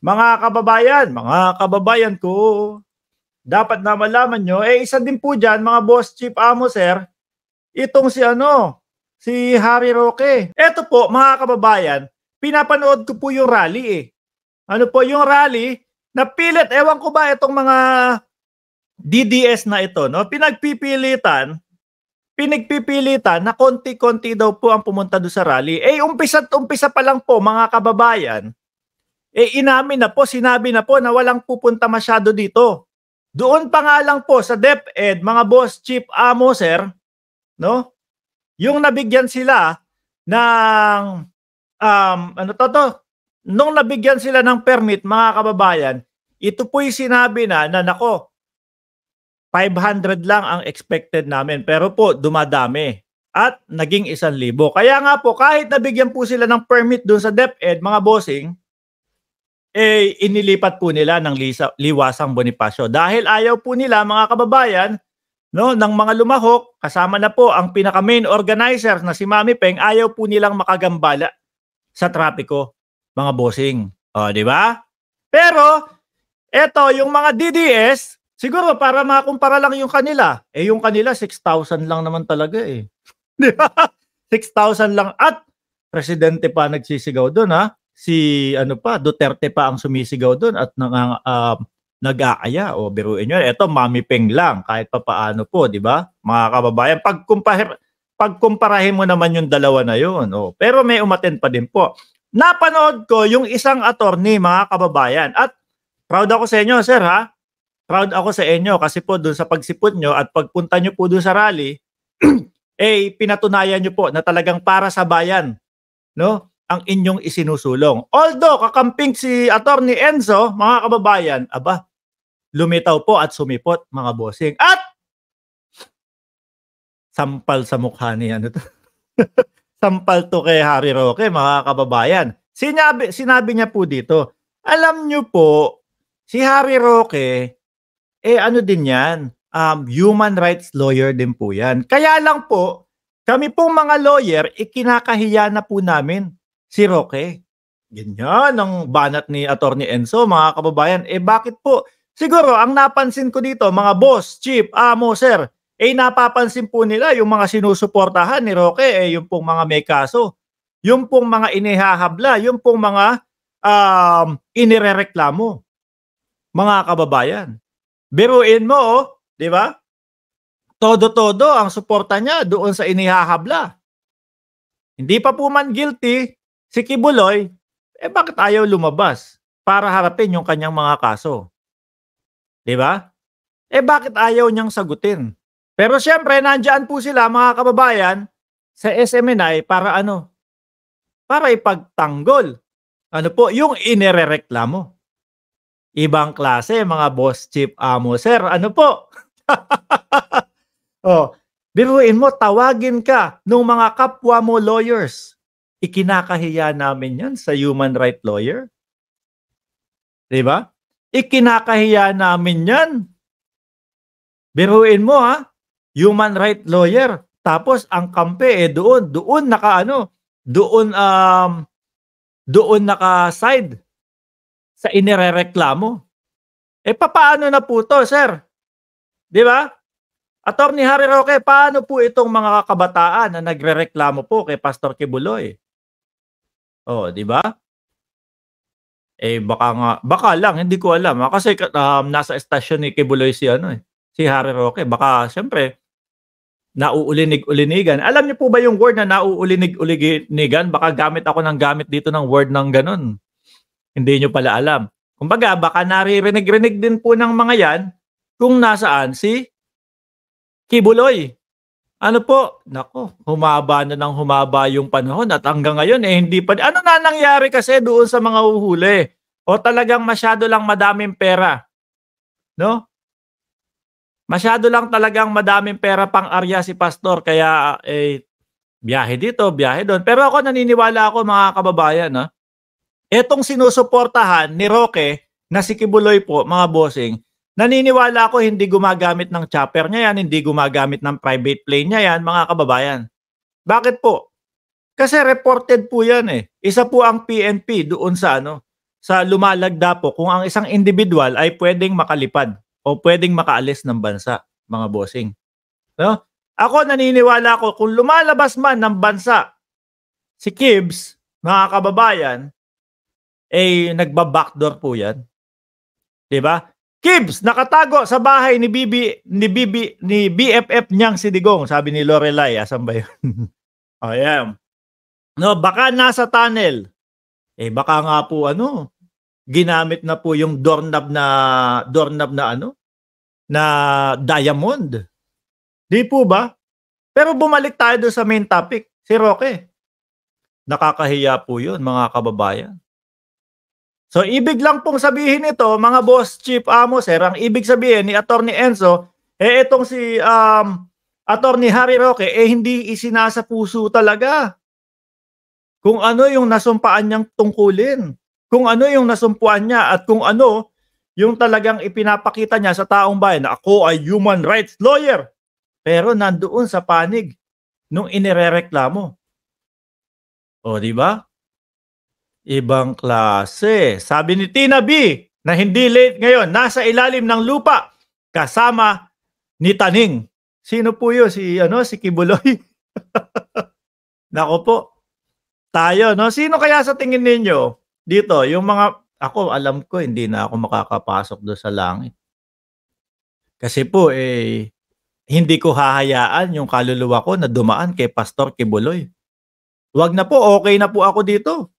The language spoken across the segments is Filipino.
Mga kababayan ko, dapat na malaman nyo, isa din po dyan, mga boss chief amo, sir, itong si Harry Roque. Eto po, mga kababayan, pinapanood ko po yung rally Ano po yung rally? Napilit, ewan ko ba itong mga DDS na ito, no? Pinagpipilitan na konti-konti daw po ang pumunta doon sa rally. Umpisa pa lang po, mga kababayan, sinabi na po na walang pupunta masyado dito. Doon pa nga lang po sa DepEd, mga boss chief amo, sir, no? Yung nabigyan sila ng nung nabigyan sila ng permit, mga kababayan, ito po'y sinabi na nako, 500 lang ang expected namin, pero po dumadami at naging 1,000. Kaya nga po, kahit nabigyan po sila ng permit doon sa DepEd, mga bossing, inilipat po nila ng Liwasang Bonifacio dahil ayaw po nila, mga kababayan, no, ng mga lumahok, kasama na po ang pinaka main organizer na si Mami Peng, ayaw po nilang makagambala sa trapiko, mga bossing. O, di ba? Pero eto, yung mga DDS, siguro para makumpara lang yung kanila. Yung kanila 6,000 lang naman talaga Di ba? 6,000 lang at presidente pa nagsisigaw doon, ha? Si Duterte pa ang sumisigaw doon at nag-aaya. O biruin nyo, eto Mami Peng lang kahit pa paano po, di ba? Mga kababayan, pagkumparahin mo naman yung dalawa na yun. Pero may umaten pa din po. Napanood ko yung isang attorney, mga kababayan, at proud ako sa inyo, sir, ha? Proud ako sa inyo kasi po doon sa pagsipot nyo at pagpunta nyo po doon sa rally, pinatunayan nyo po na talagang para sa bayan, no, ang inyong isinusulong. Although, kakamping si Attorney Enzo, mga kababayan, lumitaw po at sumipot, mga bossing. At sampal sa mukha ni sampal to kay Harry Roque, mga kababayan. Sinabi niya po dito, alam nyo po, si Harry Roque, din yan, human rights lawyer din po yan. Kaya lang po, kami pong mga lawyer, kinakahiya na po namin si Roque. Ganyan ang banat ni Attorney Enzo, mga kababayan. Bakit po? Siguro, ang napansin ko dito, mga boss, chief, amo, sir, napapansin po nila yung mga sinusuportahan ni Roque, yung pong mga may kaso, yung pong mga inihahabla, yung pong mga inirereklamo, mga kababayan. Biruin mo, di ba? Todo-todo ang suporta niya doon sa inihahabla. Hindi pa po man guilty si Kibuloy, bakit ayaw lumabas para harapin yung kanyang mga kaso? Di ba? Bakit ayaw niyang sagutin? Pero siyempre, nandiyan po sila, mga kababayan, sa SMNI para para ipagtanggol. Yung inirereklamo. Ibang klase, mga boss chief amo, sir. Biruin mo, tawagin ka nung mga kapwa mo lawyers. Ikinakahiya namin yan sa human right lawyer. Diba? Ikinakahiya namin yan. Biruin mo, human right lawyer. Tapos ang kampe doon naka-side sa inirereklamo. Paano na po to, sir? Di ba? Attorney Harry Roque, paano po itong mga kabataan na nagrereklamo po kay Pastor Kibuloy? Di ba? Baka lang, hindi ko alam. Kasi nasa estasyon ni Kibuloy si Harry Roque. Baka, siyempre, nauulinig-ulinigan. Alam niyo po ba yung word na nauulinig-ulinigan? Baka gamit ako ng gamit dito ng word ng ganun. Hindi nyo pala alam. Kumbaga, baka naririnig-rinig din po ng mga yan kung nasaan si Kibuloy. Nako, humaba na ng humaba yung panahon at hanggang ngayon hindi pa. Ano na nangyari kasi doon sa mga uhuli? O talagang masyado lang madaming pera? No? Masyado lang talagang madaming pera pang-arya si Pastor kaya biyahe dito, biyahe doon. Pero ako naniniwala ako, mga kababayan, etong sinusuportahan ni Roque na si Kibuloy po, mga bossing, naniniwala ako hindi gumagamit ng chopper niya yan, hindi gumagamit ng private plane niya yan, mga kababayan. Bakit po? Kasi reported po yan Isa po ang PNP doon sa sa lumalagda po kung ang isang individual ay pwedeng makalipad o pwedeng makaalis ng bansa, mga bossing. No? Ako naniniwala ko kung lumalabas man ng bansa si Kibbs, mga kababayan, nagba-backdoor po 'yan. 'Di ba? Kibbs nakatago sa bahay ni BFF niyang si Digong, sabi ni Lorelai, asan ba 'yun? Ayan. No, baka nasa tunnel. Baka nga po ginamit na po yung doorknob na na diamond. Di po ba? Pero bumalik tayo doon sa main topic, si Roque. Nakakahiya po 'yun, mga kababayan. So ibig lang pong sabihin nito, mga boss, chief, amo, sir, ang ibig sabihin ni Attorney Enzo, itong si Attorney Harry Roque, hindi isinasa puso talaga kung ano yung nasumpaan niyang tungkulin, kung ano yung nasumpuan niya at kung ano yung talagang ipinapakita niya sa taong bayan na ako ay human rights lawyer. Pero nandoon sa panig nung inirereklamo. O, di ba? Ibang klase. Sabi ni Tina B na hindi late ngayon, nasa ilalim ng lupa kasama ni Taning. Sino po 'yun? Si Kibuloy. Nako po. Tayo, no? Sino kaya sa tingin ninyo dito, yung mga ako alam ko hindi na ako makakapasok do sa langit. Kasi po hindi ko hahayaan yung kaluluwa ko na dumaan kay Pastor Kibuloy. Wag na po, okay na po ako dito.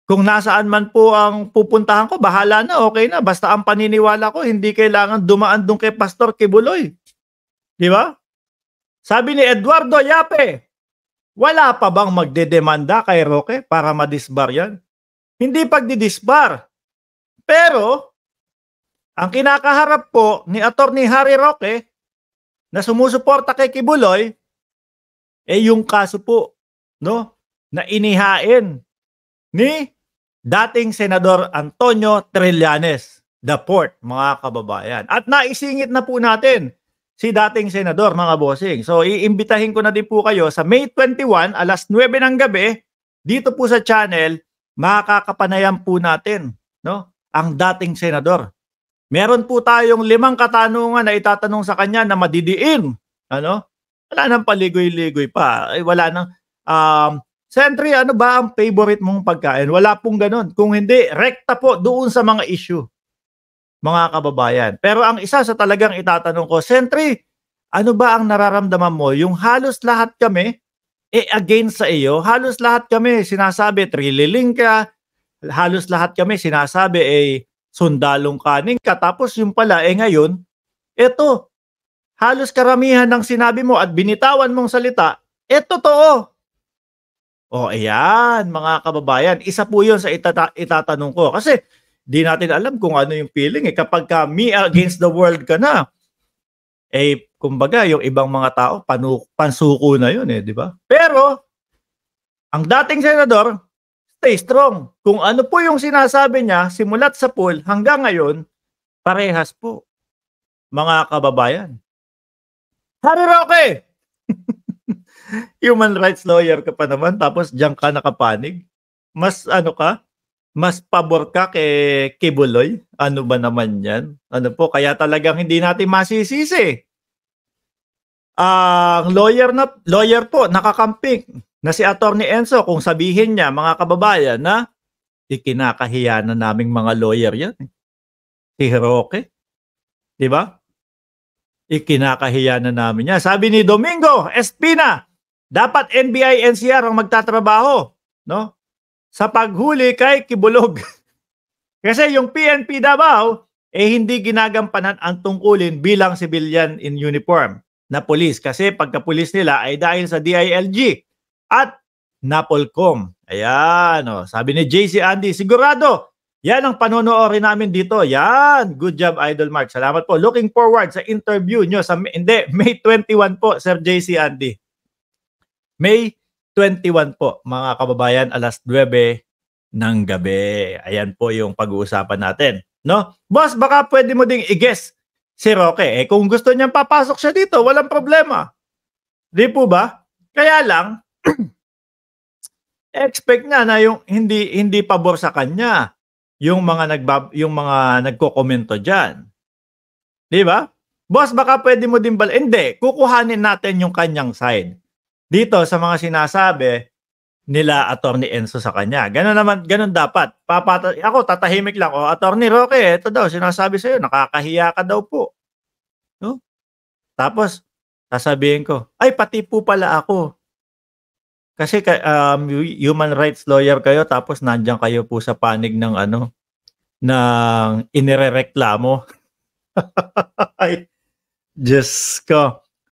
Kung nasaan man po ang pupuntahan ko, bahala na, okay na. Basta ang paniniwala ko, hindi kailangan dumaan doon kay Pastor Kibuloy. Di ba? Sabi ni Eduardo Yape, wala pa bang magdedemanda kay Roque para madisbar yan? Hindi pagdidisbar. Pero, ang kinakaharap po ni Attorney Harry Roque na sumusuporta kay Kibuloy, yung kaso po, no, na inihain ni dating Senador Antonio Trillanes, the fourth, mga kababayan. At naisingit na po natin si dating senador, mga bossing. So, iimbitahin ko na din po kayo sa May 21, alas 9 ng gabi, dito po sa channel, makakapanayan po natin, no, ang dating senador. Meron po tayong 5 katanungan na itatanong sa kanya na madidiin. Wala nang paligoy-ligoy pa. Wala nang, Sentry, ano ba ang favorite mong pagkain? Wala pong ganun. Kung hindi, rekta po doon sa mga issue, mga kababayan. Pero ang isa sa talagang itatanong ko, Sentry, ano ba ang nararamdaman mo? Yung halos lahat kami, against sa iyo, halos lahat kami sinasabi, trililing ka, halos lahat kami sinasabi, sundalong kaning ka, tapos yung pala, ngayon, eto, halos karamihan ng sinabi mo at binitawan mong salita, totoo. O, ayan, mga kababayan, isa po yun sa itatanong ko. Kasi, di natin alam kung ano yung feeling. Kapag ka me against the world ka na, kumbaga, yung ibang mga tao, pansuko na yun, di ba? Pero, ang dating senador, stay strong. Kung ano po yung sinasabi niya, simulat sa poll, hanggang ngayon, parehas po, mga kababayan. Harry Roque! Human rights lawyer ka pa naman, tapos diyan ka nakapanig. Mas mas pabor ka kay Kibuloy? Ano ba naman yan? Kaya talagang hindi natin masisisi. Ang lawyer po, nakakamping na si Attorney Enzo, kung sabihin niya, mga kababayan, na ikinakahiya na naming mga lawyer yan. Si Roque. Di ba? Ikinakahiya na namin yan. Sabi ni Domingo Espina, dapat NBI, NCR ang magtatrabaho, no? Sa paghuli kay Kibulog. Kasi yung PNP Davao, hindi ginagampanan ang tungkulin bilang civilian in uniform na police. Kasi pagka-police nila ay dahil sa DILG at NAPOLCOM. Ayan, sabi ni JC Andy, sigurado, yan ang panonoodin namin dito. Yan, good job, Idol Mark. Salamat po. Looking forward sa interview nyo sa May 21 po, Sir JC Andy. May 21 po, mga kababayan, alas 9 ng gabi. Ayan po yung pag-uusapan natin, no? Boss, baka pwede mo ding i-guess si Roque. Kung gusto niyang papasok siya dito, walang problema. Di po ba? Kaya lang, expect niya na yung hindi pabor sa kanya. yung mga nagkokomento diyan. 'Di ba? Boss, baka pwede mo din hindi, kukuhanin natin yung kanyang side. Dito sa mga sinasabi nila Attorney Enzo sa kanya. Gano'n dapat. Ako tatahimik lang, "Oh, Attorney Roque, eto daw sinasabi sa'yo, nakakahiya ka daw po." 'No? Tapos sasabihin ko, "Ay, pati po pala ako." Kasi human rights lawyer kayo tapos nandiyan kayo po sa panig ng ng inirereklamo. Ay, Diyos ko.